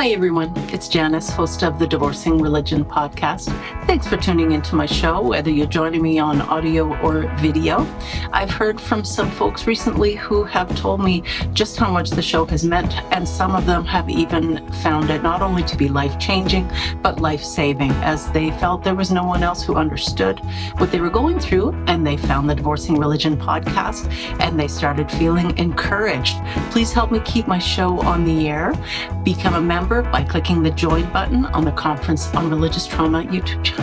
Hi, everyone. It's Janice, host of the Divorcing Religion podcast. Thanks for tuning into my show, whether you're joining me on audio or video. I've heard from some folks recently who have told me just how much the show has meant, and some of them have even found it not only to be life-changing, but life-saving, as they felt there was no one else who understood what they were going through, and they found the Divorcing Religion podcast, and they started feeling encouraged. Please help me keep my show on the air. Become a member by clicking the join button on the Conference on Religious Trauma YouTube channel.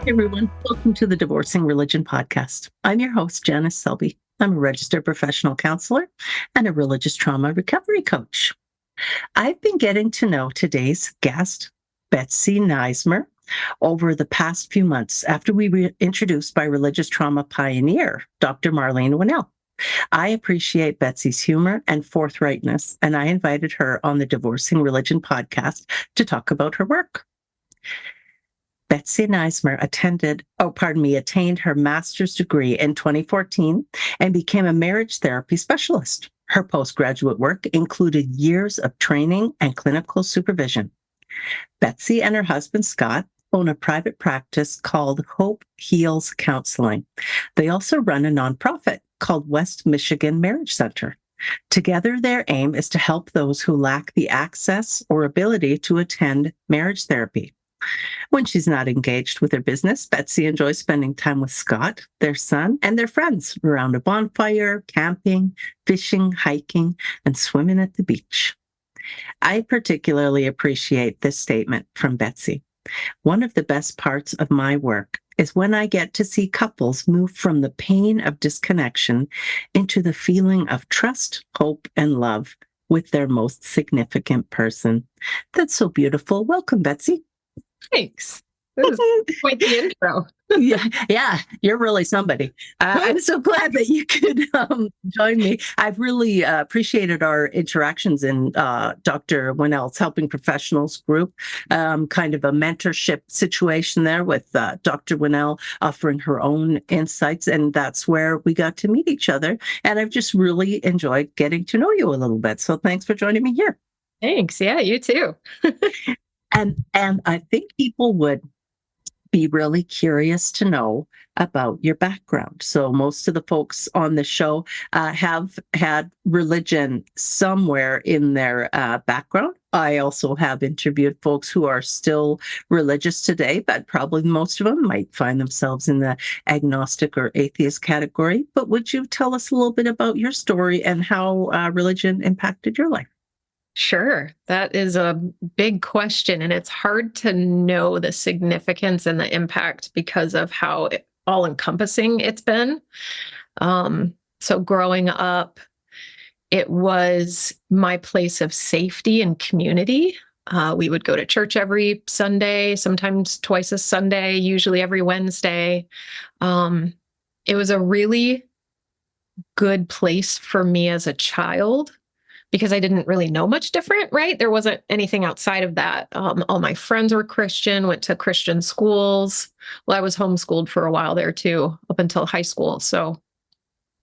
Hey everyone, welcome to the Divorcing Religion podcast. I'm your host, Janice Selby. I'm a registered professional counselor and a religious trauma recovery coach. I've been getting to know today's guest, Betsy Nuismer, over the past few months after we were introduced by religious trauma pioneer, Dr. Marlene Winnell. I appreciate Betsy's humor and forthrightness, and I invited her on the Divorcing Religion podcast to talk about her work. Betsy Nuismer attained her master's degree in 2014 and became a marriage therapy specialist. Her postgraduate work included years of training and clinical supervision. Betsy and her husband, Scott, own a private practice called Hope Heals Counseling. They also run a nonprofit called West Michigan Marriage Center. Together, their aim is to help those who lack the access or ability to attend marriage therapy. When she's not engaged with her business, Betsy enjoys spending time with Scott, their son, and their friends around a bonfire, camping, fishing, hiking, and swimming at the beach. I particularly appreciate this statement from Betsy. One of the best parts of my work is when I get to see couples move from the pain of disconnection into the feeling of trust, hope, and love with their most significant person. That's so beautiful. Welcome, Betsy. Thanks. This is quite the intro. Yeah, you're really somebody. I'm so glad that you could join me. I've really appreciated our interactions in Dr. Winnell's Helping Professionals group, kind of a mentorship situation there with Dr. Winnell offering her own insights, and that's where we got to meet each other. And I've just really enjoyed getting to know you a little bit. So thanks for joining me here. Thanks. Yeah, you too. And I think people would be really curious to know about your background. So most of the folks on the show have had religion somewhere in their background. I also have interviewed folks who are still religious today, but probably most of them might find themselves in the agnostic or atheist category. But would you tell us a little bit about your story and how religion impacted your life? Sure. That is a big question, and it's hard to know the significance and the impact because of how all-encompassing it's been. So growing up, it was my place of safety and community. We would go to church every Sunday, sometimes twice a Sunday, usually every Wednesday. It was a really good place for me as a child, because I didn't really know much different, right? There wasn't anything outside of that. All my friends were Christian, went to Christian schools. Well, I was homeschooled for a while there too, up until high school. So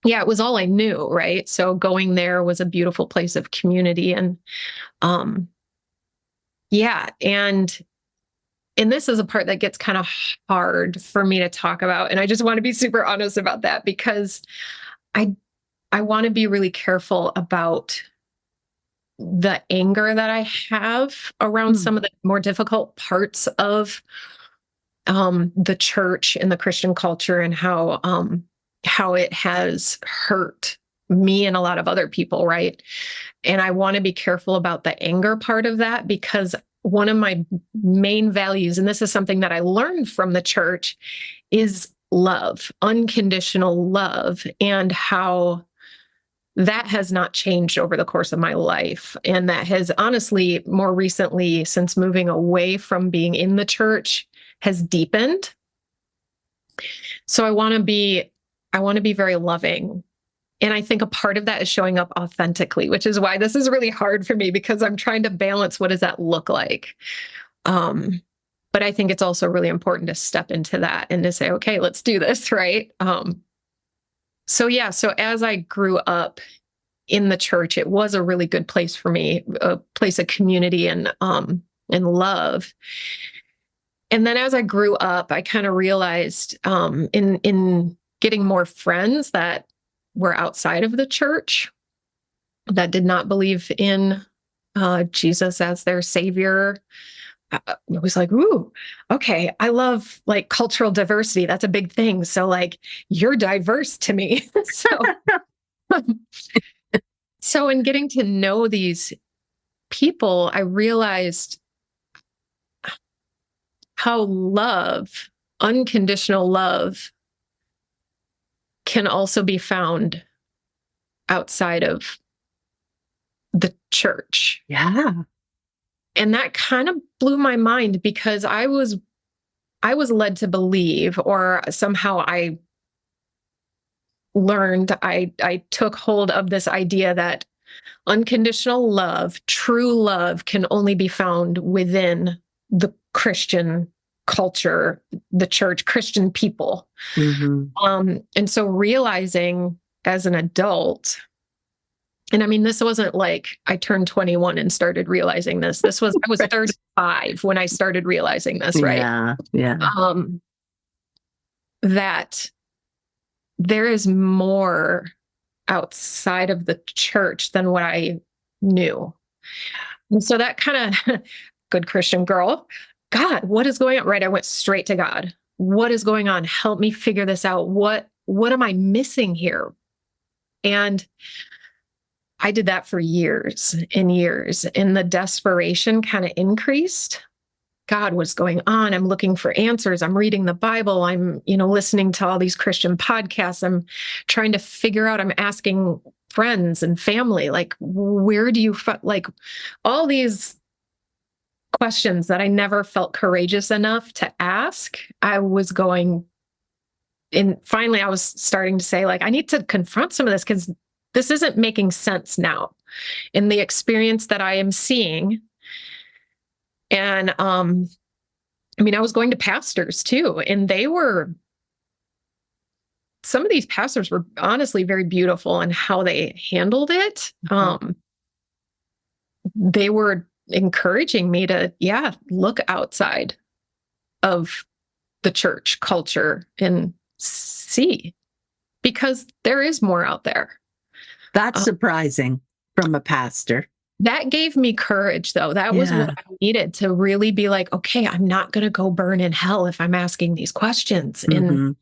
yeah, it was all I knew, right? So going there was a beautiful place of community. And yeah, and this is a part that gets kind of hard for me to talk about. And I just want to be super honest about that, because I want to be really careful about the anger that I have around some of the more difficult parts of the church and the Christian culture, and how it has hurt me and a lot of other people, right? And I want to be careful about the anger part of that, because one of my main values, and this is something that I learned from the church, is love, unconditional love, and how that has not changed over the course of my life. And that has honestly, more recently, since moving away from being in the church, has deepened. So I want to be very loving. And I think a part of that is showing up authentically, which is why this is really hard for me, because I'm trying to balance, what does that look like? But I think it's also really important to step into that and to say, okay, let's do this, right? So as I grew up in the church, it was a really good place for me, a place of community and love. And then as I grew up, I kind of realized in getting more friends that were outside of the church that did not believe in Jesus as their savior. It was like, ooh, okay, I love like cultural diversity. That's a big thing. So like, you're diverse to me. So in getting to know these people, I realized how love, unconditional love, can also be found outside of the church. Yeah. And that kind of blew my mind because I was led to believe, or somehow I learned, I took hold of this idea that unconditional love, true love, can only be found within the Christian culture, the church, Christian people. And so realizing as an adult, and I mean, this wasn't like I turned 21 and started realizing this. This was, I was Right. 35 when I started realizing this, right? Yeah. That there is more outside of the church than what I knew. And so that kind of, good Christian girl, God, what is going on? Right. I went straight to God. What is going on? Help me figure this out. What am I missing here? And I did that for years and years, and the desperation kind of increased. God, what's going on? I'm looking for answers. I'm reading the Bible. I'm, listening to all these Christian podcasts. I'm trying to figure out, I'm asking friends and family, like, where do you, like all these questions that I never felt courageous enough to ask. I was going, and finally I was starting to say, like, I need to confront some of this because this isn't making sense now in the experience that I am seeing. And I mean, I was going to pastors too, and some of these pastors were honestly very beautiful in how they handled it. They were encouraging me to, look outside of the church culture and see, because there is more out there. That's surprising from a pastor. That gave me courage, though. That was what I needed to really be like, okay, I'm not going to go burn in hell if I'm asking these questions and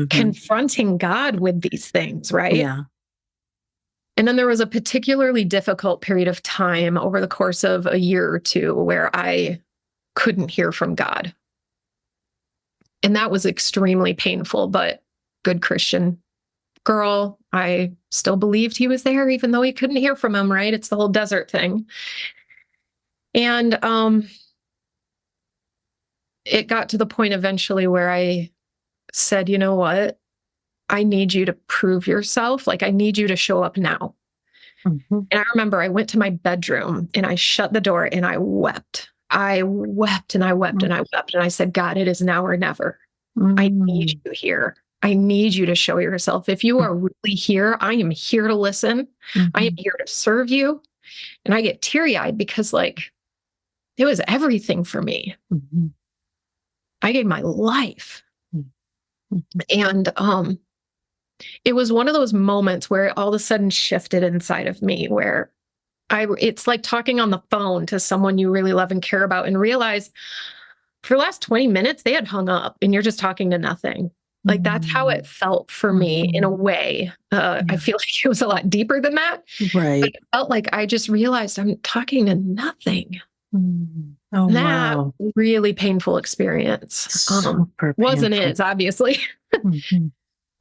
confronting God with these things, right? Yeah. And then there was a particularly difficult period of time over the course of a year or two where I couldn't hear from God. And that was extremely painful, but good Christian girl, I still believed he was there, even though he couldn't hear from him, right? It's the whole desert thing. And it got to the point eventually where I said, you know what? I need you to prove yourself. Like, I need you to show up now. And I remember I went to my bedroom and I shut the door and I wept. I wept and I wept and I wept. And I said, God, it is now or never. I need you here. I need you to show yourself. If you are really here, I am here to listen. I am here to serve you. And I get teary-eyed because, like, it was everything for me. I gave my life. And it was one of those moments where it all of a sudden shifted inside of me, where it's like talking on the phone to someone you really love and care about and realize for the last 20 minutes, they had hung up and you're just talking to nothing. Like, that's how it felt for me in a way. I feel like it was a lot deeper than that. Right. But it felt like I just realized I'm talking to nothing. Oh, that wow. really painful experience. Super Wasn't painful. it, obviously.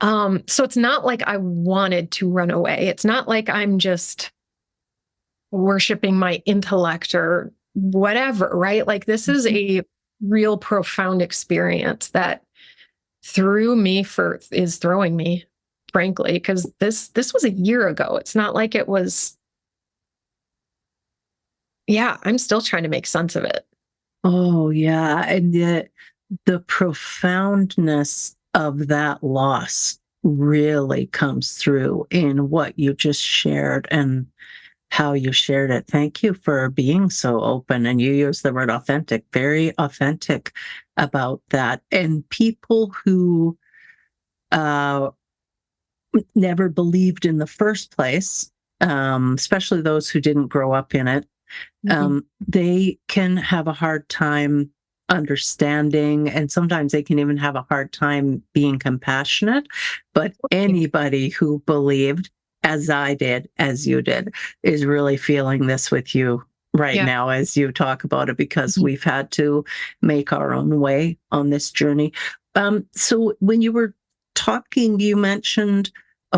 So it's not like I wanted to run away. It's not like I'm just worshiping my intellect or whatever, right? Like, this is a real profound experience that is throwing me, frankly, because this was a year ago. It's not like it was. Yeah, I'm still trying to make sense of it. Oh, yeah. And the profoundness of that loss really comes through in what you just shared and how you shared it. Thank you for being so open. And you use the word authentic, very authentic about that. And people who never believed in the first place, especially those who didn't grow up in it, they can have a hard time understanding, and sometimes they can even have a hard time being compassionate. But anybody who believed, as I did, as you did, is really feeling this with you right now as you talk about it, because we've had to make our own way on this journey. So when you were talking, you mentioned,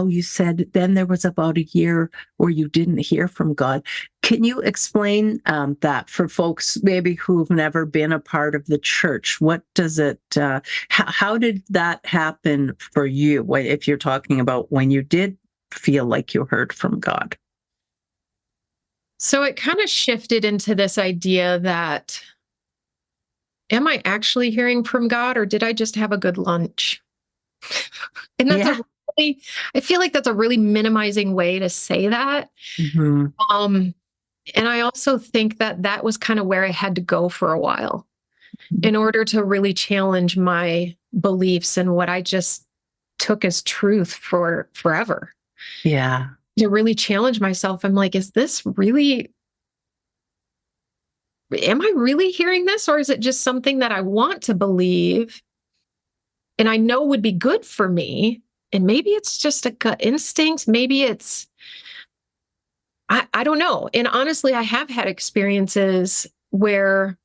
you said then there was about a year where you didn't hear from God. Can you explain that for folks maybe who've never been a part of the church? What does it, how did that happen for you, if you're talking about when you did feel like you heard from God? So it kind of shifted into this idea that, am I actually hearing from God, or did I just have a good lunch? And that's a really, I feel like that's a really minimizing way to say that. And I also think that that was kind of where I had to go for a while in order to really challenge my beliefs and what I just took as truth for forever. Yeah. To really challenge myself. I'm like, is this really, am I really hearing this? Or is it just something that I want to believe and I know would be good for me? And maybe it's just a gut instinct. Maybe it's, I don't know. And honestly, I have had experiences where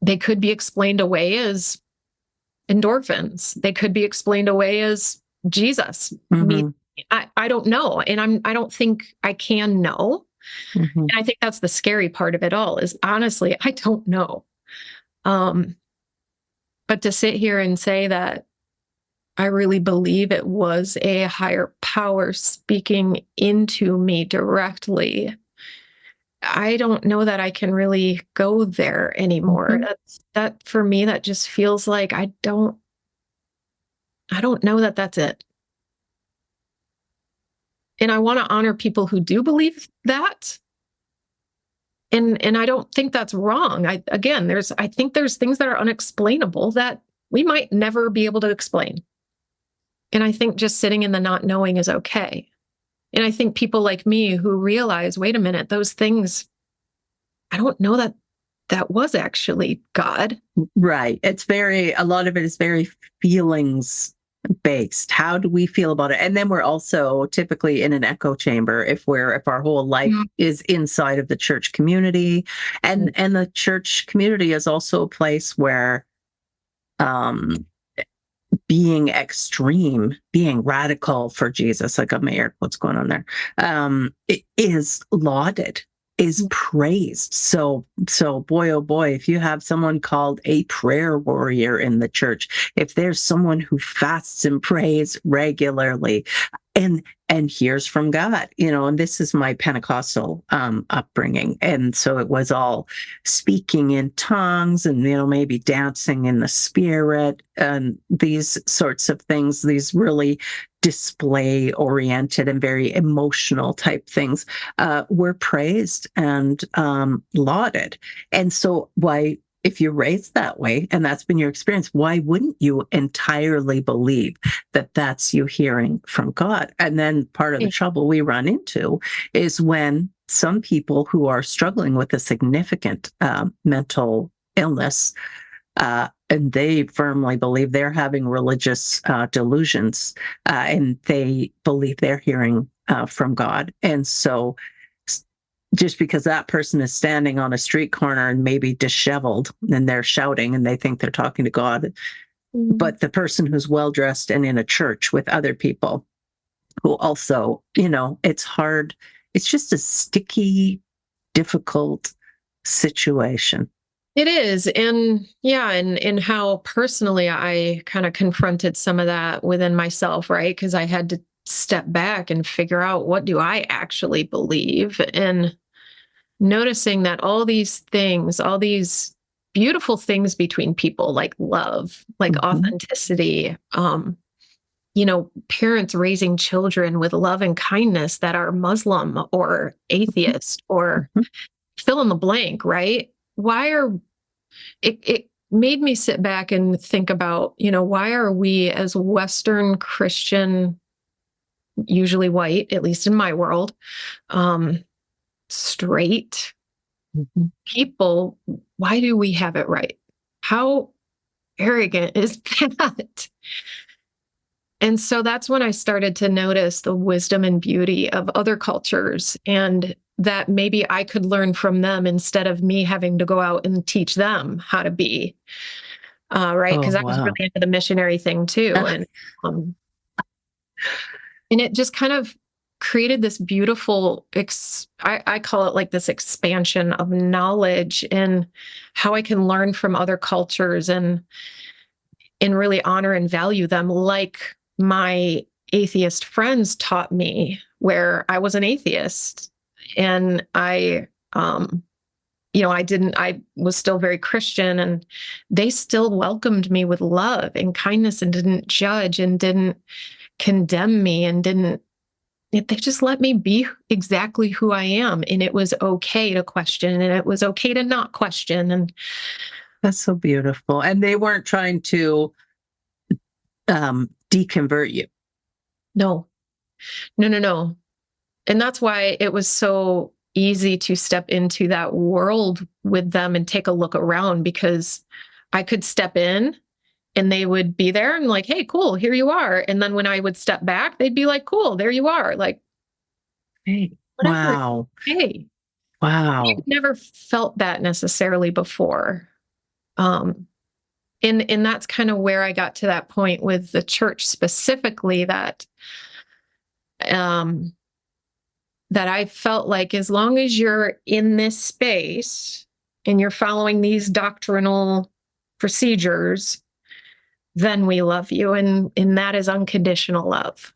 they could be explained away as endorphins. They could be explained away as Jesus. I don't know. And I don't think I can know. And I think that's the scary part of it all is honestly, I don't know. But to sit here and say that I really believe it was a higher power speaking into me directly, I don't know that I can really go there anymore. That for me, that just feels like I don't know that that's it. And I want to honor people who do believe that. And I don't think that's wrong. I think there's things that are unexplainable that we might never be able to explain. And I think just sitting in the not knowing is okay. And I think people like me who realize, wait a minute, those things, I don't know that that was actually God. Right. A lot of it is very feelings based. How do we feel about it? And then we're also typically in an echo chamber if our whole life is inside of the church community. And the church community is also a place where being extreme, being radical for Jesus, like a mayor, what's going on there, it is lauded, is praised. So boy, oh boy, if you have someone called a prayer warrior in the church, if there's someone who fasts and prays regularly and hears from God, and this is my Pentecostal upbringing. And so it was all speaking in tongues and, maybe dancing in the spirit and these sorts of things, these really display oriented and very emotional type things were praised and lauded. And so if you're raised that way, and that's been your experience, why wouldn't you entirely believe that that's you hearing from God? And then part of the trouble we run into is when some people who are struggling with a significant mental illness, and they firmly believe they're having religious delusions, and they believe they're hearing from God. And so just because that person is standing on a street corner and maybe disheveled and they're shouting and they think they're talking to God, but the person who's well-dressed and in a church with other people who also, it's hard. It's just a sticky, difficult situation. It is. And and how personally I kind of confronted some of that within myself, right? Because I had to step back and figure out, what do I actually believe? And noticing that all these things, all these beautiful things between people, like love, like authenticity, parents raising children with love and kindness that are Muslim or atheist or Mhm. fill in the blank, right? It made me sit back and think about, why are we as Western Christian, usually white, at least in my world, straight Mhm. people, why do we have it right? How arrogant is that? And so that's when I started to notice the wisdom and beauty of other cultures, and that maybe I could learn from them instead of me having to go out and teach them how to be. Right. Oh, Because I was wow. really into the missionary thing too. Um, and it just kind of created this beautiful, I call it like this expansion of knowledge and how I can learn from other cultures and really honor and value them, like my atheist friends taught me, where I was an atheist and I was still very Christian, and they still welcomed me with love and kindness and didn't judge and didn't condemn me and they just let me be exactly who I am. And it was okay to question, and it was okay to not question. And That's so beautiful. And they weren't trying to deconvert you. no, no, no, no. And that's why it was so easy to step into that world with them and take a look around, because I could step in and they would be there and like, hey, cool, here you are. And then when I would step back, they'd be like, cool, there you are. Like, Hey, whatever. wow. Hey, Wow. I've never felt that necessarily before. Um, and that's kind of where I got to that point with the church specifically, um, that I felt like as long as you're in this space and you're following these doctrinal procedures, then we love you. And that is unconditional love.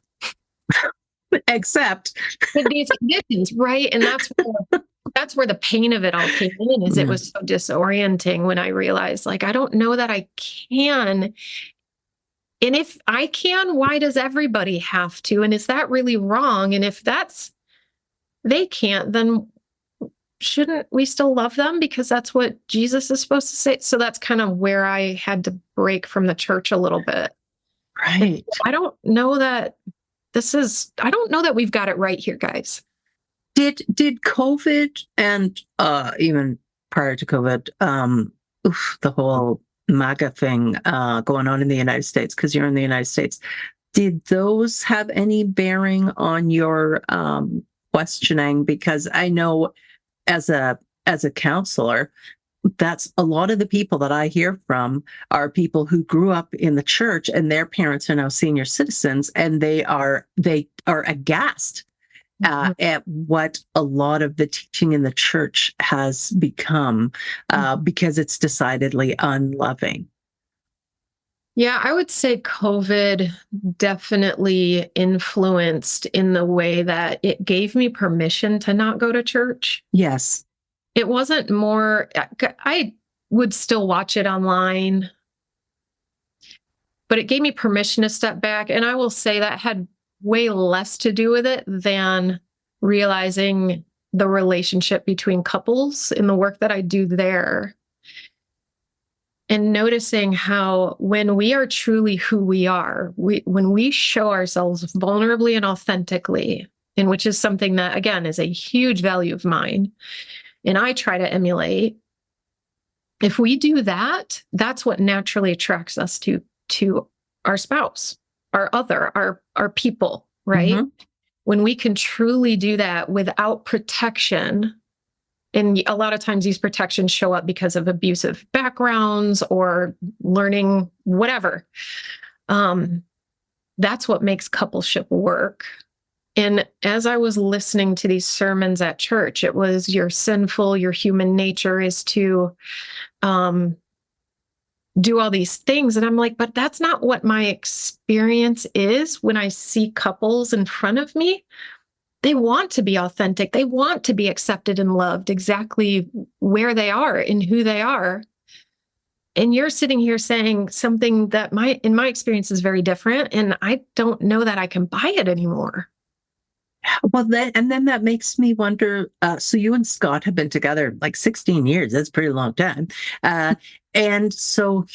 Except, With these conditions, right? And that's where the pain of it all came in, is it yeah. was so disorienting when I realized, like, I don't know that I can. And if I can, why does everybody have to? And is that really wrong? And if they can't, then shouldn't we still love them, because that's what Jesus is supposed to say? So that's kind of where I had to break from the church a little bit. Right. I don't know that I don't know that we've got it right here, guys. Did COVID and even prior to COVID, the whole MAGA thing going on in the United States, because you're in the United States, did those have any bearing on your questioning? Because I know as a counselor, that's a lot of the people that I hear from are people who grew up in the church and their parents are now senior citizens, and they are aghast at what a lot of the teaching in the church has become, because it's decidedly unloving. Yeah, I would say COVID definitely influenced in the way that it gave me permission to not go to church. Yes. It wasn't more, I would still watch it online, but it gave me permission to step back. And I will say that had way less to do with it than realizing the relationship between couples in the work that I do there, and noticing how when we are truly who we are, when we show ourselves vulnerably and authentically, and which is something that, again, is a huge value of mine, and I try to emulate, if we do that, that's what naturally attracts us to our spouse, our other, our people, right? Mm-hmm. When we can truly do that without protection, and a lot of times these protections show up because of abusive backgrounds or learning, whatever. That's what makes coupleship work. And as I was listening to these sermons at church, it was your human nature is to do all these things. And I'm like, but that's not what my experience is when I see couples in front of me. They want to be authentic. They want to be accepted and loved exactly where they are and who they are. And you're sitting here saying something that in my experience is very different. And I don't know that I can buy it anymore. Well, then that makes me wonder. So you and Scott have been together like 16 years. That's a pretty long time. And so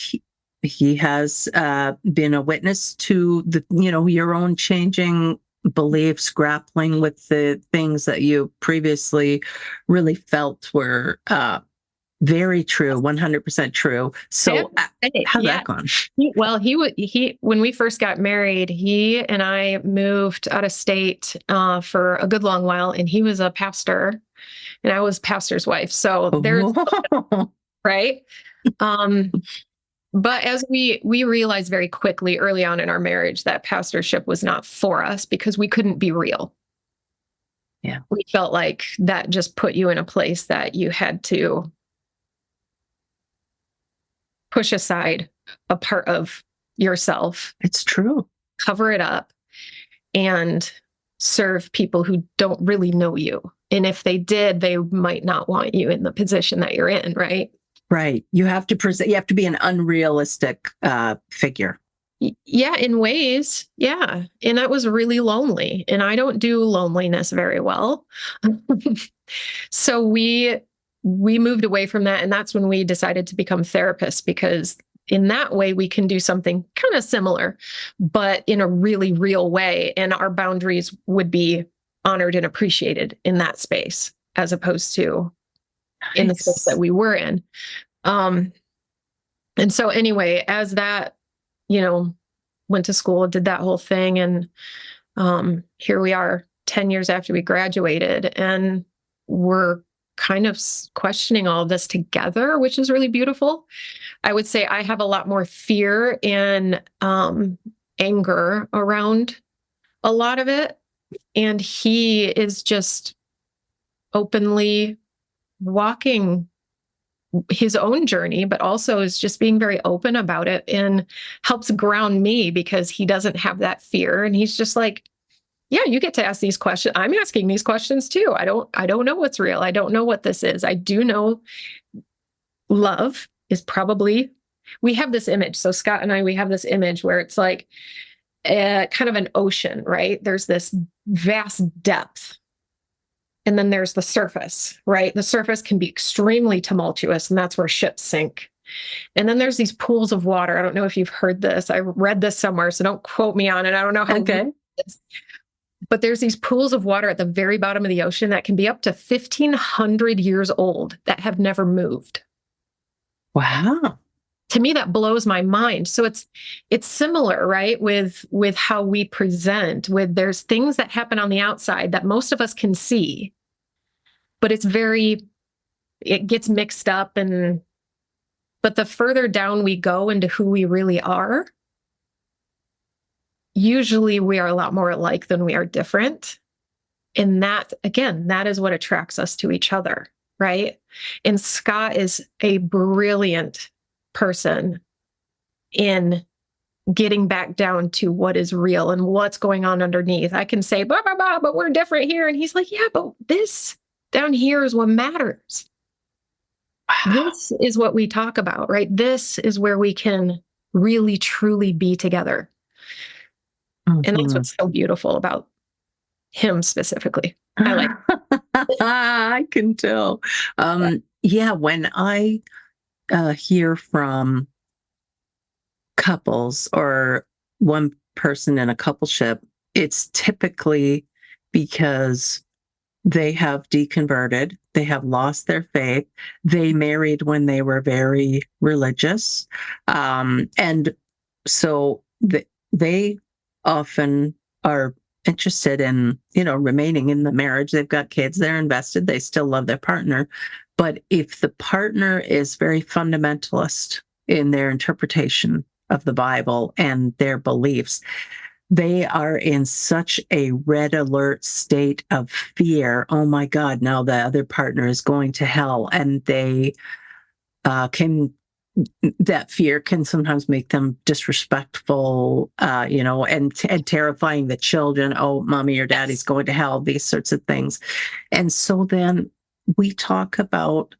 he has been a witness to your own changing beliefs, grappling with the things that you previously really felt were very true, 100% true. So how's that gone? When we first got married, he and I moved out of state for a good long while, and he was a pastor and I was pastor's wife. So there's, right. But as we realized very quickly early on in our marriage that pastorship was not for us because we couldn't be real. Yeah. We felt like that just put you in a place that you had to push aside a part of yourself. It's true. Cover it up and serve people who don't really know you. And if they did, they might not want you in the position that you're in, right? Right. You have to be an unrealistic figure. Yeah, in ways. Yeah. And that was really lonely. And I don't do loneliness very well. So we moved away from that. And that's when we decided to become therapists, because in that way we can do something kind of similar, but in a really real way. And our boundaries would be honored and appreciated in that space, as opposed to in the space that we were in. And so anyway, as that, went to school, did that whole thing. And here we are 10 years after we graduated, and we're kind of questioning all of this together, which is really beautiful. I would say I have a lot more fear and anger around a lot of it. And he is just openly walking his own journey, but also is just being very open about it and helps ground me because he doesn't have that fear. And he's just like, yeah, you get to ask these questions. I'm asking these questions too. I don't know what's real. I don't know what this is. I do know love is probably, we have this image. So Scott and I, we have this image where it's like kind of an ocean, right? There's this vast depth. And then there's the surface, right? The surface can be extremely tumultuous, and that's where ships sink. And then there's these pools of water. I don't know if you've heard this. I read this somewhere, so don't quote me on it. I don't know how good it is. But there's these pools of water at the very bottom of the ocean that can be up to 1,500 years old that have never moved. Wow. To me, that blows my mind. So it's similar, right? With how we present, there's things that happen on the outside that most of us can see, but it gets mixed up. But the further down we go into who we really are, usually we are a lot more alike than we are different. And that, again, that is what attracts us to each other, right? And Scott is a brilliant person in getting back down to what is real and what's going on underneath. I can say, blah, blah, blah, but we're different here. And he's like, yeah, but this down here is what matters. Wow. This is what we talk about, right? This is where we can really, truly be together. Mm-hmm. And that's what's so beautiful about him specifically. I like I can tell. Yeah, when I hear from couples or one person in a coupleship, it's typically because they have deconverted, they have lost their faith, they married when they were very religious, and so they often are interested in, remaining in the marriage. They've got kids, they're invested, they still love their partner. But if the partner is very fundamentalist in their interpretation of the Bible and their beliefs, they are in such a red alert state of fear. Oh my God, now the other partner is going to hell. And they that fear can sometimes make them disrespectful, and terrifying the children. Oh, mommy or daddy's going to hell, these sorts of things. And so then we talk about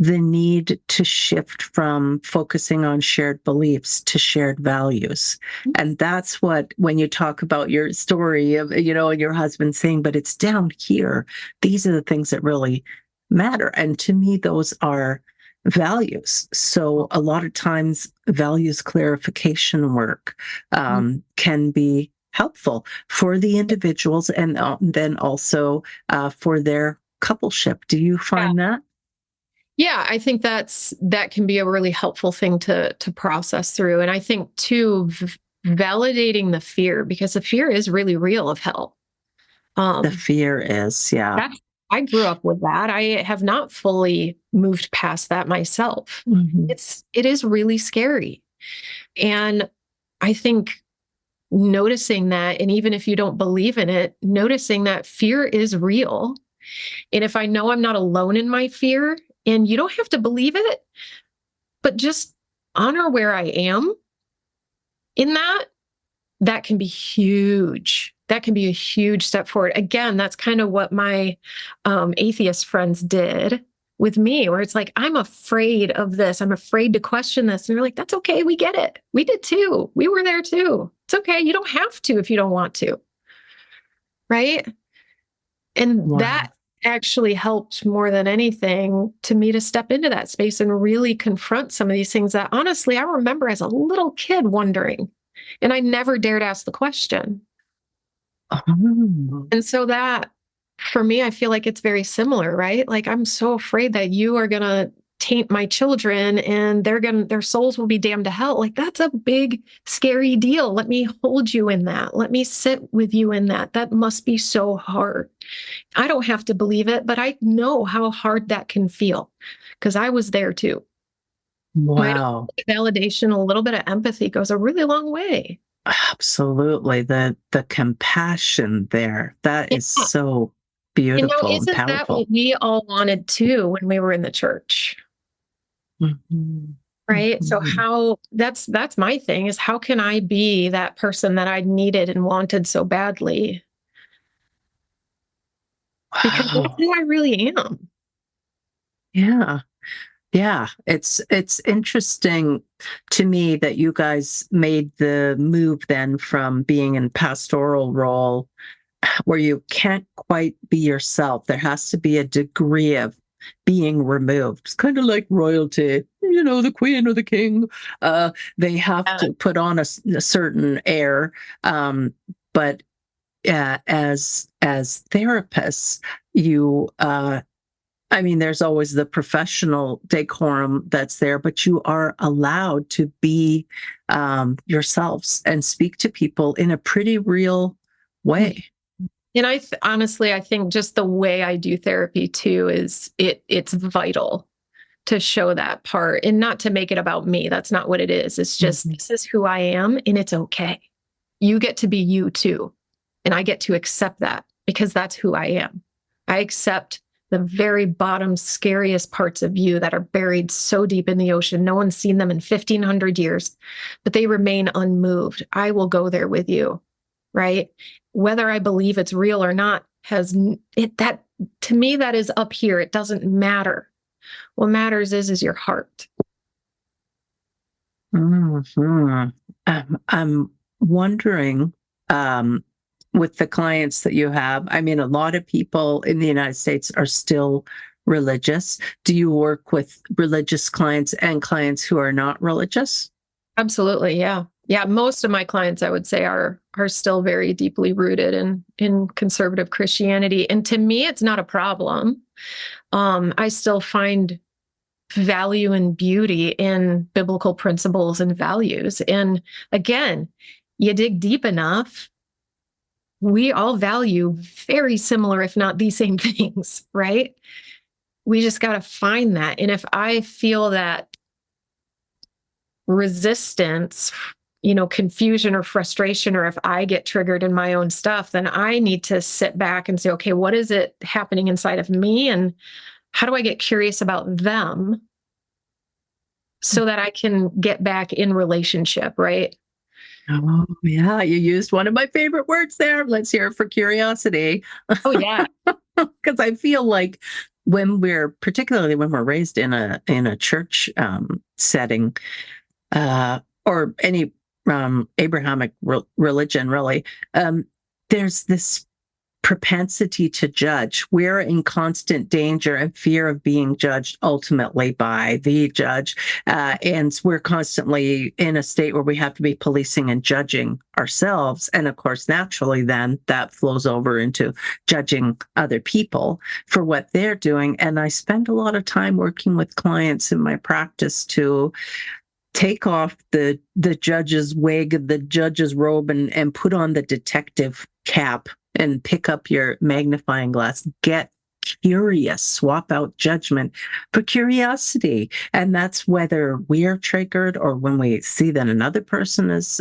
the need to shift from focusing on shared beliefs to shared values. And that's what, when you talk about your story of, and your husband saying, but it's down here, these are the things that really matter. And to me, those are values. So a lot of times, values clarification work can be helpful for the individuals and then also for their coupleship. Do you find that? Yeah, I think that can be a really helpful thing to process through. And I think too, validating the fear, because the fear is really real of hell. The fear is, yeah. I grew up with that. I have not fully moved past that myself. It is really scary. And I think noticing that, and even if you don't believe in it, noticing that fear is real. And if I know I'm not alone in my fear, and you don't have to believe it, but just honor where I am in that can be huge. That can be a huge step forward. Again, that's kind of what my atheist friends did with me, where it's like, I'm afraid of this. I'm afraid to question this. And they're like, that's okay. We get it. We did too. We were there too. It's okay. You don't have to if you don't want to. Right. And that actually helped more than anything to me to step into that space and really confront some of these things that honestly, I remember as a little kid wondering, and I never dared ask the question. And so that, for me, I feel like it's very similar, right? Like, I'm so afraid that you are going to taint my children and their souls will be damned to hell. Like, that's a big, scary deal. Let me hold you in that. Let me sit with you in that. That must be so hard. I don't have to believe it, but I know how hard that can feel because I was there too. Wow. Validation, a little bit of empathy goes a really long way. Absolutely. The compassion there, that is so beautiful and isn't that powerful. what we all wanted too when we were in the church? Right. So that's my thing, is how can I be that person that I needed and wanted so badly? Because that's who I really am. Yeah. Yeah. It's interesting to me that you guys made the move then from being in pastoral role where you can't quite be yourself. There has to be a degree of being removed. It's kind of like royalty, the queen or the king. They have to put on a certain air. But as therapists, there's always the professional decorum that's there, but you are allowed to be yourselves and speak to people in a pretty real way. And honestly, I think just the way I do therapy too is it's vital to show that part and not to make it about me. That's not what it is. It's just, this is who I am and it's okay. You get to be you too. And I get to accept that because that's who I am. I accept the very bottom, scariest parts of you that are buried so deep in the ocean. No one's seen them in 1,500 years, but they remain unmoved. I will go there with you, right? Whether I believe it's real or not that to me, that is up here. It doesn't matter. What matters is your heart. I'm wondering, with the clients that you have, a lot of people in the United States are still religious. Do you work with religious clients and clients who are not religious? Absolutely. Yeah. Yeah. Most of my clients, I would say, are still very deeply rooted in conservative Christianity. And to me, it's not a problem. I still find value and beauty in biblical principles and values. And again, you dig deep enough, we all value very similar, if not the same things, right? We just got to find that. And if I feel that resistance, confusion or frustration, or if I get triggered in my own stuff, then I need to sit back and say, okay, what is it happening inside of me? And how do I get curious about them so that I can get back in relationship, right? Oh, yeah. You used one of my favorite words there. Let's hear it for curiosity. Oh, yeah. Because I feel like particularly when we're raised in a church setting, or any Abrahamic religion, really, there's this propensity to judge. We're in constant danger and fear of being judged ultimately by the judge. And we're constantly in a state where we have to be policing and judging ourselves. And of course, naturally, then that flows over into judging other people for what they're doing. And I spend a lot of time working with clients in my practice to take off the judge's wig, the judge's robe, and put on the detective cap and pick up your magnifying glass. Get curious, swap out judgment for curiosity. And that's whether we're triggered or when we see that another person is,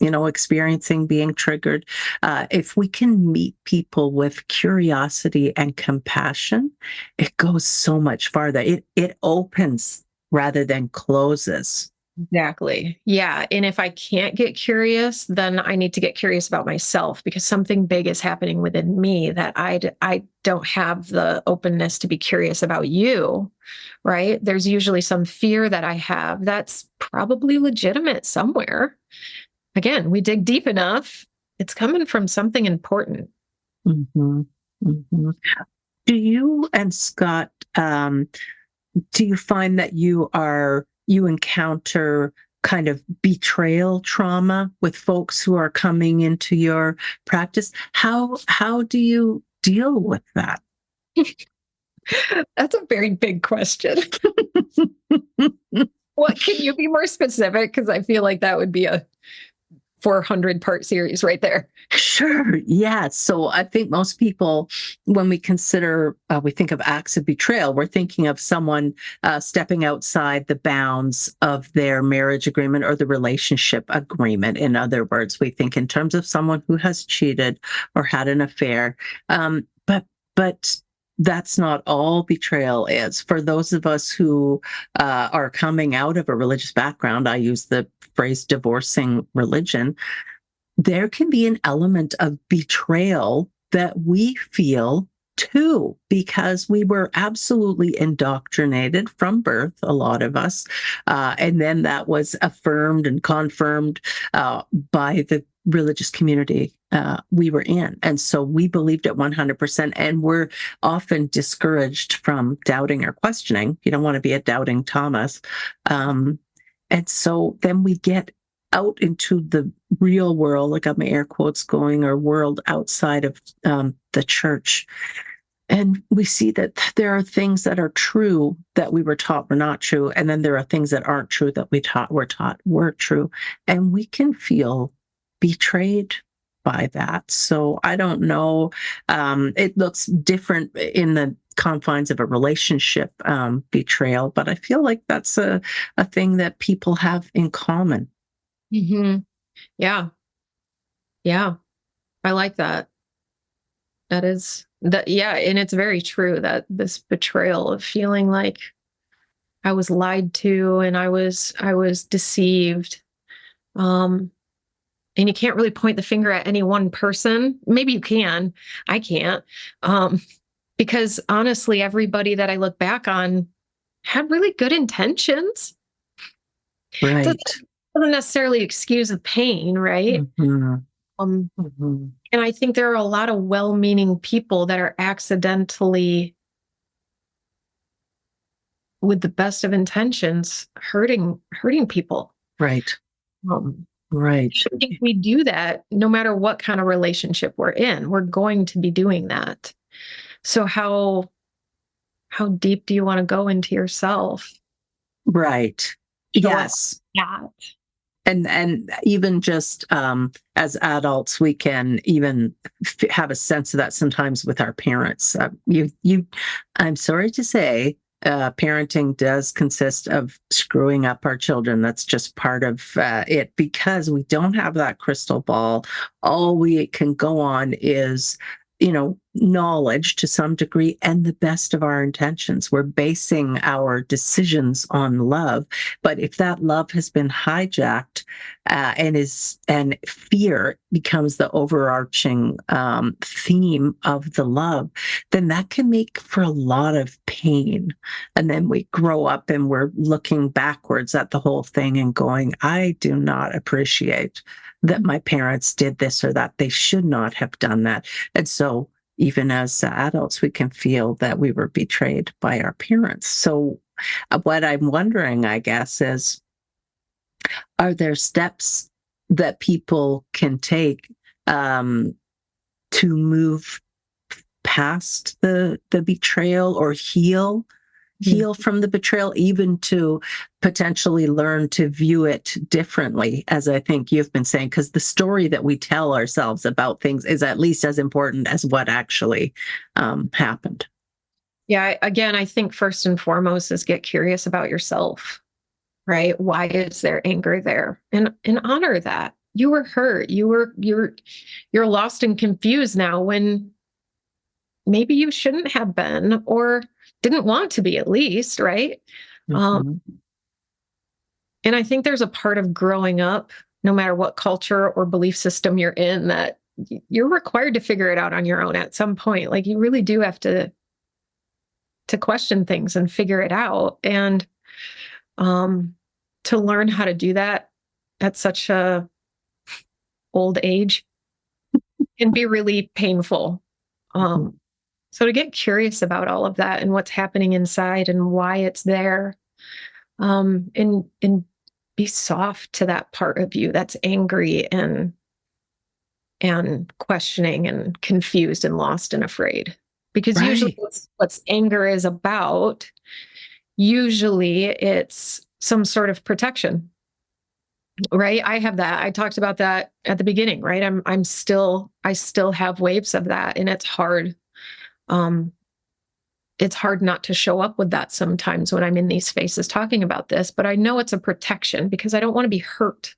experiencing being triggered. If we can meet people with curiosity and compassion, it goes so much farther. It opens rather than closes. Exactly. Yeah. And if I can't get curious, then I need to get curious about myself, because something big is happening within me that I don't have the openness to be curious about you, right? There's usually some fear that I have that's probably legitimate somewhere. Again, we dig deep enough, it's coming from something important. Mm-hmm. Mm-hmm. Do you and Scott, do you find that you encounter kind of betrayal trauma with folks who are coming into your practice? How do you deal with that? That's a very big question. What, can you be more specific? Because I feel like that would be a 400-part series right there. Sure. Yeah. So I think most people, when we think of acts of betrayal, we're thinking of someone stepping outside the bounds of their marriage agreement or the relationship agreement. In other words, we think in terms of someone who has cheated or had an affair. But that's not all betrayal is. For those of us who are coming out of a religious background, I use the phrase divorcing religion, there can be an element of betrayal that we feel too, because we were absolutely indoctrinated from birth, a lot of us. And then that was affirmed and confirmed by the religious community we were in. And so we believed it 100%, and we're often discouraged from doubting or questioning. You don't want to be a doubting Thomas. And so then we get out into the real world, like I got my air quotes going, or world outside of the church. And we see that there are things that are true that we were taught were not true. And then there are things that aren't true that were taught were true. And we can feel betrayed by that. So I don't know. It looks different in the confines of a relationship betrayal, but I feel like that's a thing that people have in common. Mm-hmm. Yeah. Yeah. I like that. That is that. Yeah. And it's very true that this betrayal of feeling like I was lied to and I was deceived. And you can't really point the finger at any one person. Maybe you can. I can't. Because honestly, everybody that I look back on had really good intentions. Right. Doesn't necessarily excuse the pain, right? Mm-hmm. And I think there are a lot of well-meaning people that are accidentally, with the best of intentions, hurting people. Right. Right. I think we do that no matter what kind of relationship we're in. We're going to be doing that. So how deep do you want to go into yourself? Right. Yes. Yeah. And even just as adults, we can even have a sense of that sometimes with our parents. I'm sorry to say, parenting does consist of screwing up our children. That's just part of it, because we don't have that crystal ball. All we can go on is knowledge to some degree and the best of our intentions. We're basing our decisions on love. But if that love has been hijacked and fear becomes the overarching theme of the love, then that can make for a lot of pain. And then we grow up and we're looking backwards at the whole thing and going, I do not appreciate that my parents did this or that. They should not have done that. And so even as adults, we can feel that we were betrayed by our parents. So what I'm wondering, I guess, is, are there steps that people can take to move past the betrayal or heal from the betrayal, even to potentially learn to view it differently, as I think you've been saying, because the story that we tell ourselves about things is at least as important as what actually happened. Yeah, again, I think first and foremost is get curious about yourself, right? Why is there anger there? And honor that. You were hurt. You're lost and confused now when maybe you shouldn't have been, or didn't want to be, at least, right? Mm-hmm. And I think there's a part of growing up, no matter what culture or belief system you're in, that you're required to figure it out on your own at some point. Like, you really do have to question things and figure it out. And to learn how to do that at such a old age can be really painful. So to get curious about all of that and what's happening inside and why it's there, and be soft to that part of you that's angry and questioning and confused and lost and afraid. Because usually what's anger is about, usually it's some sort of protection, right? I have that. I talked about that at the beginning, right? I still have waves of that, and it's hard. It's hard not to show up with that sometimes when I'm in these spaces talking about this, but I know it's a protection because I don't want to be hurt.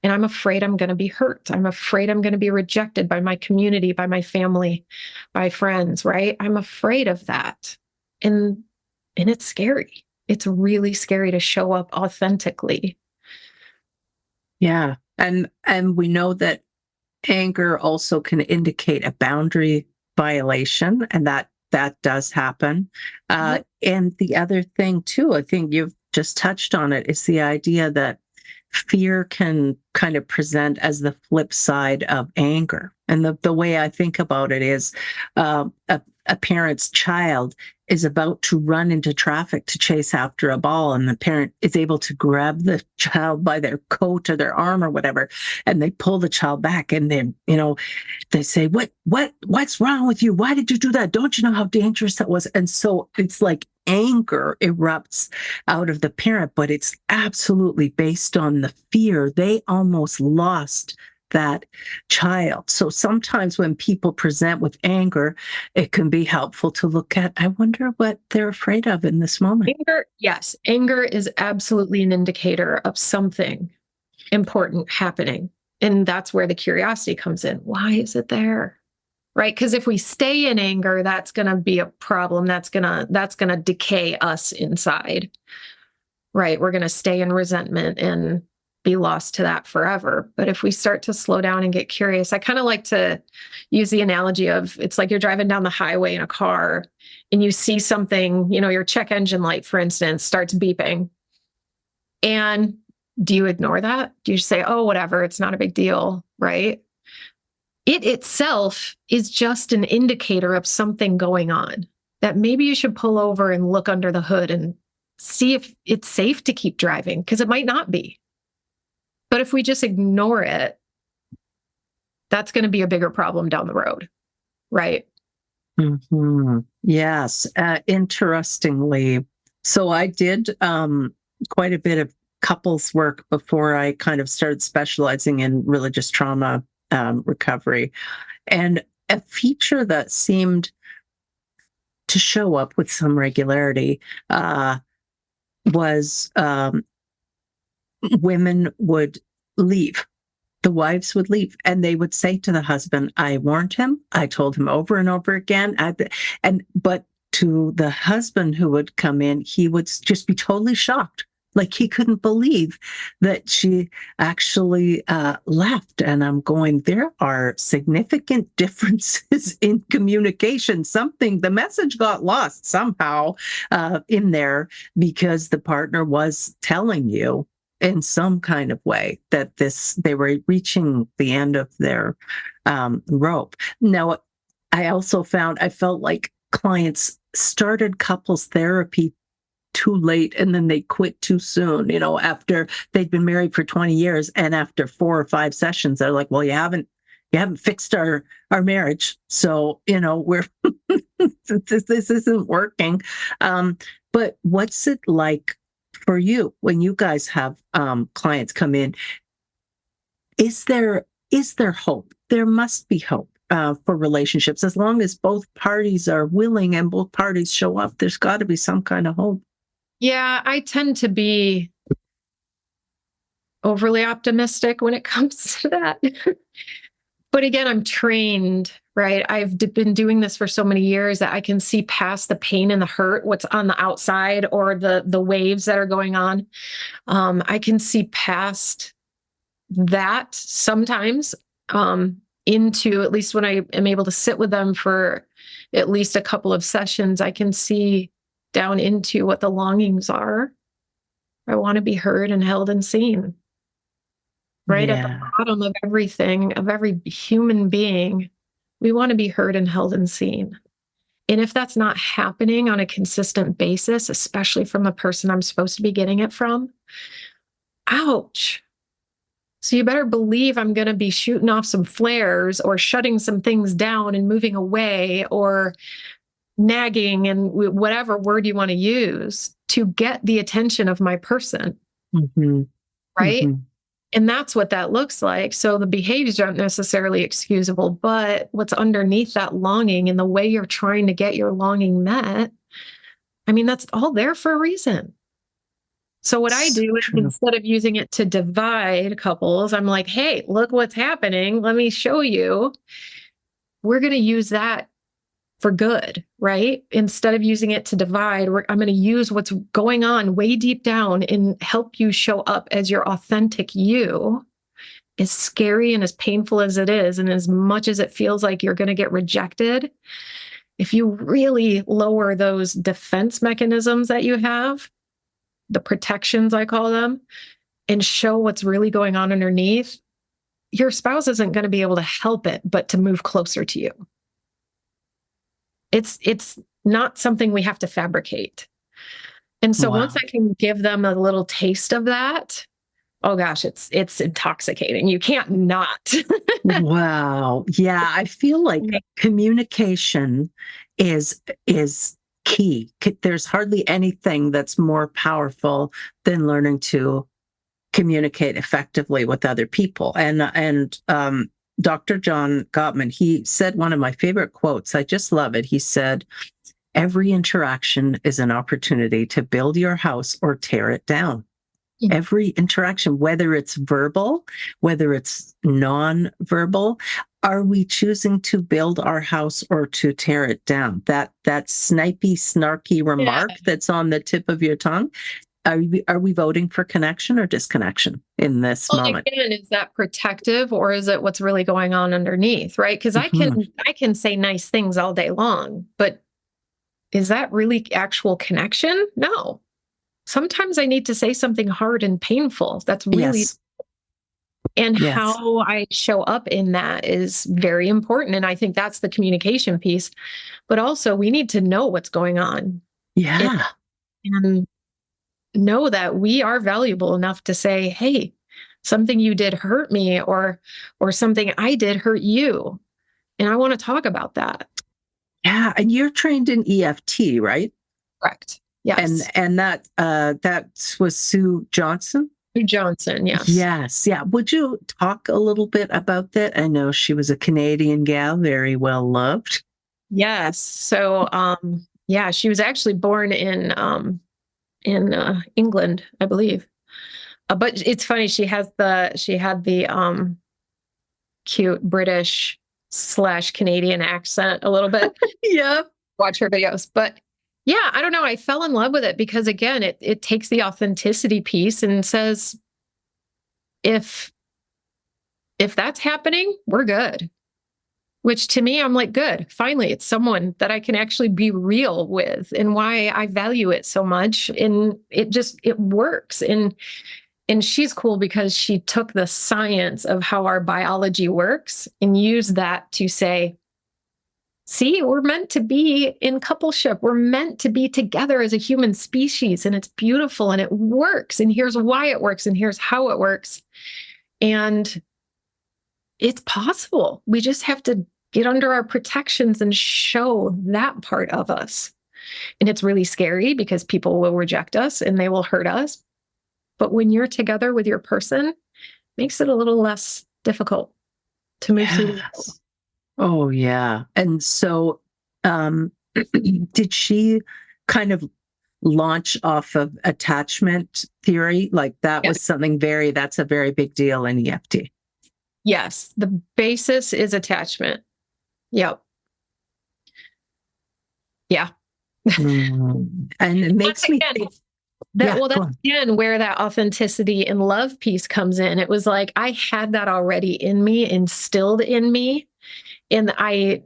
And I'm afraid I'm going to be hurt. I'm afraid I'm going to be rejected by my community, by my family, by friends, right? I'm afraid of that. And it's scary. It's really scary to show up authentically. Yeah. And we know that anger also can indicate a boundary violation, and that does happen. And the other thing too, I think you've just touched on it, is the idea that fear can kind of present as the flip side of anger. And the way I think about it is a parent's child is about to run into traffic to chase after a ball, and the parent is able to grab the child by their coat or their arm or whatever, and they pull the child back, and then, they say, what's wrong with you? Why did you do that? Don't you know how dangerous that was? And so it's like anger erupts out of the parent, but it's absolutely based on the fear. They almost lost that child. So sometimes when people present with anger, it can be helpful to look at, I wonder what they're afraid of in this moment. Anger, yes. Anger is absolutely an indicator of something important happening. And that's where the curiosity comes in. Why is it there? Right? Because if we stay in anger, that's going to be a problem. That's going to decay us inside. Right? We're going to stay in resentment and be lost to that forever. But if we start to slow down and get curious, I kind of like to use the analogy of, it's like you're driving down the highway in a car and you see something, your check engine light, for instance, starts beeping. And do you ignore that? Do you say, oh, whatever, it's not a big deal, right? It itself is just an indicator of something going on, that maybe you should pull over and look under the hood and see if it's safe to keep driving, because it might not be. But if we just ignore it, that's going to be a bigger problem down the road, right? Mm-hmm. Yes. Interestingly, so I did quite a bit of couples work before I kind of started specializing in religious trauma recovery. And a feature that seemed to show up with some regularity was women would leave the wives would leave and they would say to the husband, I warned him. I told him over and over again. But to the husband who would come in, he would just be totally shocked. Like he couldn't believe that she actually left. And I'm going, there are significant differences in communication. The message got lost somehow in there because the partner was telling you in some kind of way that they were reaching the end of their rope. Now, I felt like clients started couples therapy too late and then they quit too soon, after they'd been married for 20 years. And after 4 or 5 sessions, they're like, well, you haven't fixed our marriage. So, we're, this isn't working. But what's it like for you when you guys have clients come in? Is there hope? There must be hope for relationships. As long as both parties are willing and both parties show up, there's got to be some kind of hope. Yeah, I tend to be overly optimistic when it comes to that. But again, I'm trained, right? I've been doing this for so many years that I can see past the pain and the hurt, what's on the outside or the waves that are going on. I can see past that sometimes into, at least when I am able to sit with them for at least a couple of sessions, I can see down into what the longings are. I want to be heard and held and seen. Right at the bottom of everything, of every human being, we want to be heard and held and seen. And if that's not happening on a consistent basis, especially from a person I'm supposed to be getting it from, ouch. So you better believe I'm going to be shooting off some flares or shutting some things down and moving away or nagging and whatever word you want to use to get the attention of my person. Mm-hmm. Right? Mm-hmm. And that's what that looks like. So the behaviors aren't necessarily excusable, but what's underneath that longing and the way you're trying to get your longing met, I mean, that's all there for a reason. So what I do is instead of using it to divide couples, I'm like, hey, look what's happening. Let me show you. We're going to use that for good, right? Instead of using it to divide, I'm going to use what's going on way deep down and help you show up as your authentic you, as scary and as painful as it is. And as much as it feels like you're going to get rejected, if you really lower those defense mechanisms that you have, the protections, I call them, and show what's really going on underneath, your spouse isn't going to be able to help it, but to move closer to you. It's not something we have to fabricate. And so once I can give them a little taste of that, oh gosh, it's intoxicating. You can't not. Wow. Yeah. I feel like communication is key. There's hardly anything that's more powerful than learning to communicate effectively with other people. And Dr. John Gottman, he said one of my favorite quotes. I just love it. He said, every interaction is an opportunity to build your house or tear it down. Yeah. Every interaction, whether it's verbal, whether it's non-verbal, are we choosing to build our house or to tear it down? That snipey, snarky remark that's on the tip of your tongue. Are we voting for connection or disconnection in this moment? Again, is that protective or is it what's really going on underneath, right? Because I can say nice things all day long, but is that really actual connection? No. Sometimes I need to say something hard and painful. That's really... Yes. And how I show up in that is very important. And I think that's the communication piece. But also we need to know what's going on. Yeah. And know that we are valuable enough to say, hey, something you did hurt me or something I did hurt you. And I want to talk about that. Yeah. And you're trained in EFT, right? Correct. Yes. And that was Sue Johnson? Sue Johnson, yes. Yes. Yeah. Would you talk a little bit about that? I know she was a Canadian gal, very well loved. Yes. So, she was actually born in England, I believe. But it's funny. She had the cute British / Canadian accent a little bit. Yeah. Watch her videos. But yeah, I don't know. I fell in love with it because again, it takes the authenticity piece and says, if that's happening, we're good. Which to me, I'm like, good. Finally, it's someone that I can actually be real with and why I value it so much. And it works. And she's cool because she took the science of how our biology works and used that to say, see, we're meant to be in coupleship. We're meant to be together as a human species, and it's beautiful and it works. And here's why it works, and here's how it works. And it's possible. We just have to get under our protections and show that part of us. And it's really scary because people will reject us and they will hurt us. But when you're together with your person, it makes it a little less difficult to move through the world. Oh, yeah. And so did she kind of launch off of attachment theory? Like that was something that's a very big deal in EFT. Yes. The basis is attachment. Yep. Yeah. And it makes me think. That's again where that authenticity and love piece comes in. It was like I had that already in me, instilled in me. And I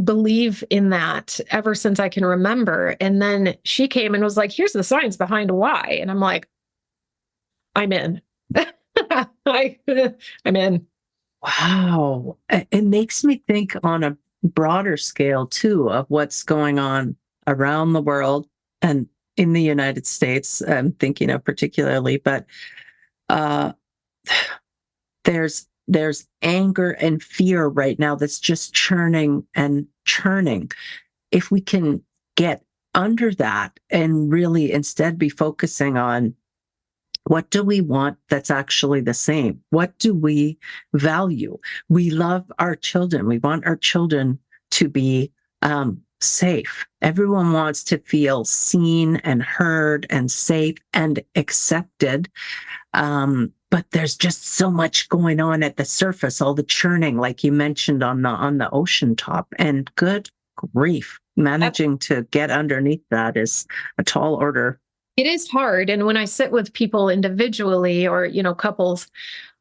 believe in that ever since I can remember. And then she came and was like, here's the science behind why. And I'm like, I'm in. I'm in. Wow. It makes me think on a broader scale, too, of what's going on around the world and in the United States. I'm thinking of particularly, but there's anger and fear right now that's just churning and churning. If we can get under that and really instead be focusing on what do we want that's actually the same? What do we value? We love our children. We want our children to be safe. Everyone wants to feel seen and heard and safe and accepted. But there's just so much going on at the surface, all the churning, like you mentioned on the ocean top. And good grief, managing to get underneath that is a tall order. It is hard. And when I sit with people individually or, couples,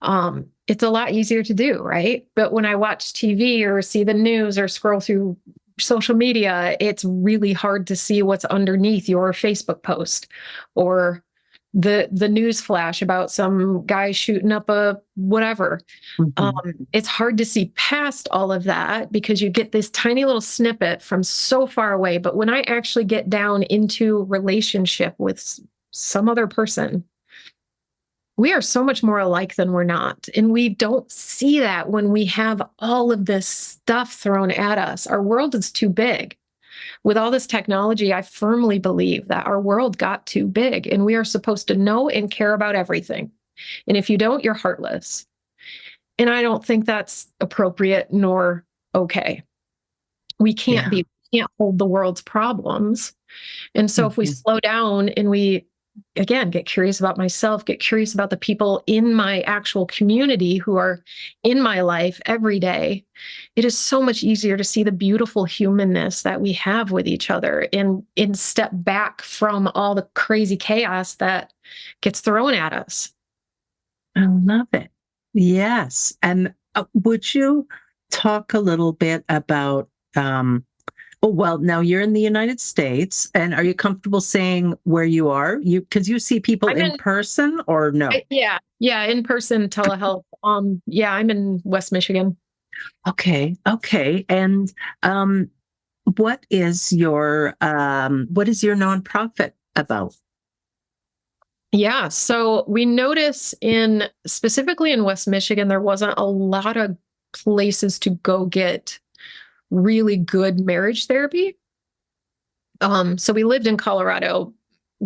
it's a lot easier to do, right? But when I watch TV or see the news or scroll through social media, it's really hard to see what's underneath your Facebook post or the news flash about some guy shooting up a whatever. Mm-hmm. It's hard to see past all of that because you get this tiny little snippet from so far away. But when I actually get down into relationship with some other person, we are so much more alike than we're not. And we don't see that when we have all of this stuff thrown at us. Our world is too big. With all this technology, I firmly believe that our world got too big and we are supposed to know and care about everything. And if you don't, you're heartless. And I don't think that's appropriate nor okay. We can't hold the world's problems. And so if we slow down and we, again, get curious about myself, get curious about the people in my actual community who are in my life every day, it is so much easier to see the beautiful humanness that we have with each other and step back from all the crazy chaos that gets thrown at us. I love it. Yes. And would you talk a little bit about, now you're in the United States, and are you comfortable saying where you are? Because you see people in person or no? In person telehealth. I'm in West Michigan. Okay. And what is your nonprofit about? Yeah, so we notice specifically in West Michigan, there wasn't a lot of places to go get really good marriage therapy. So we lived in Colorado,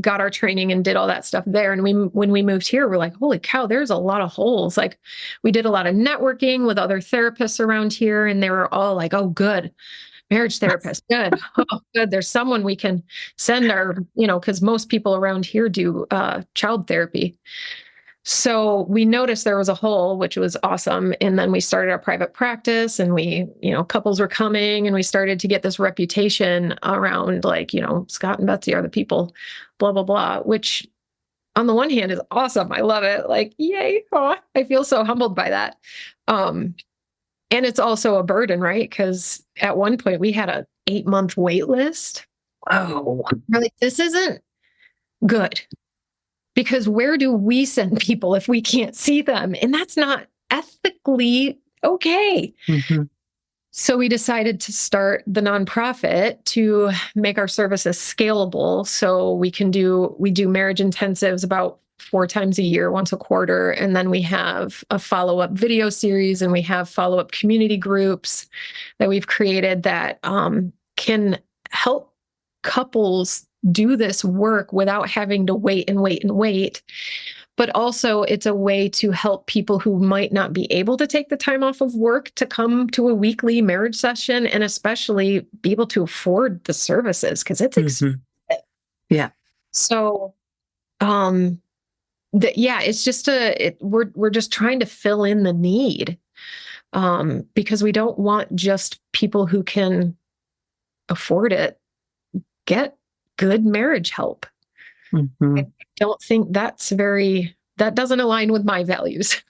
got our training and did all that stuff there. And when we moved here, we're like, holy cow, there's a lot of holes. Like we did a lot of networking with other therapists around here. And they were all like, oh, good. Marriage therapist. Good. Oh, good. There's someone we can send our, because most people around here do child therapy. So we noticed there was a hole, which was awesome. And then we started our private practice, and couples were coming, and we started to get this reputation around, like, Scott and Betsy are the people, blah, blah, blah, which on the one hand is awesome. I love it. Like, yay. Oh, I feel so humbled by that. And it's also a burden, right? Because at one point we had a 8-month wait list. Oh, We're like, this isn't good. Because where do we send people if we can't see them? And that's not ethically okay. mm-hmm. So we decided to start the nonprofit to make our services scalable. So we do marriage intensives about 4 times a year, once a quarter. And then we have a follow-up video series, and we have follow-up community groups that we've created that can help couples do this work without having to wait and wait and wait. But also, it's a way to help people who might not be able to take the time off of work to come to a weekly marriage session, and especially be able to afford the services, because it's expensive. Yeah. So, it's just we're just trying to fill in the need, because we don't want just people who can afford it get good marriage help. Mm-hmm. I don't think that doesn't align with my values.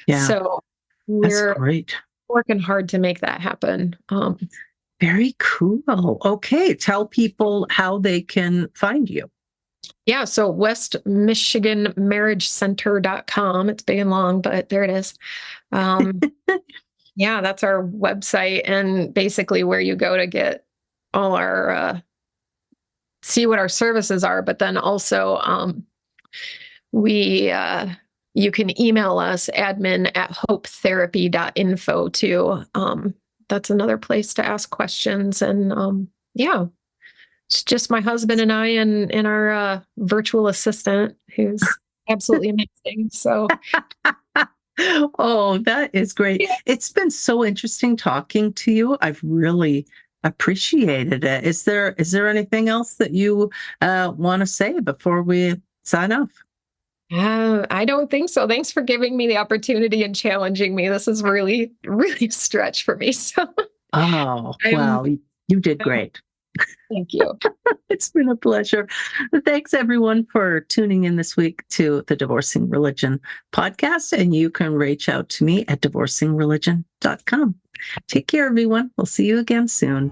Yeah. So That's we're great. working hard to make that happen. Very cool. Okay. Tell people how they can find you. Yeah. So westmichiganmarriagecenter.com. It's big and long, but there it is. Yeah, that's our website, and basically where you go to get all our see what our services are, but then also you can email us, admin@hopetherapy.info too. That's another place to ask questions. And it's just my husband and I and our virtual assistant, who's absolutely amazing. So oh, that is great. Yeah. It's been so interesting talking to you. I've really appreciated it. Is there anything else that you want to say before we sign off? I don't think so. Thanks for giving me the opportunity and challenging me. This is really, really a stretch for me. So, oh, well, you did great. Thank you. It's been a pleasure. Thanks, everyone, for tuning in this week to the Divorcing Religion podcast. And you can reach out to me at divorcingreligion.com. Take care, everyone. We'll see you again soon.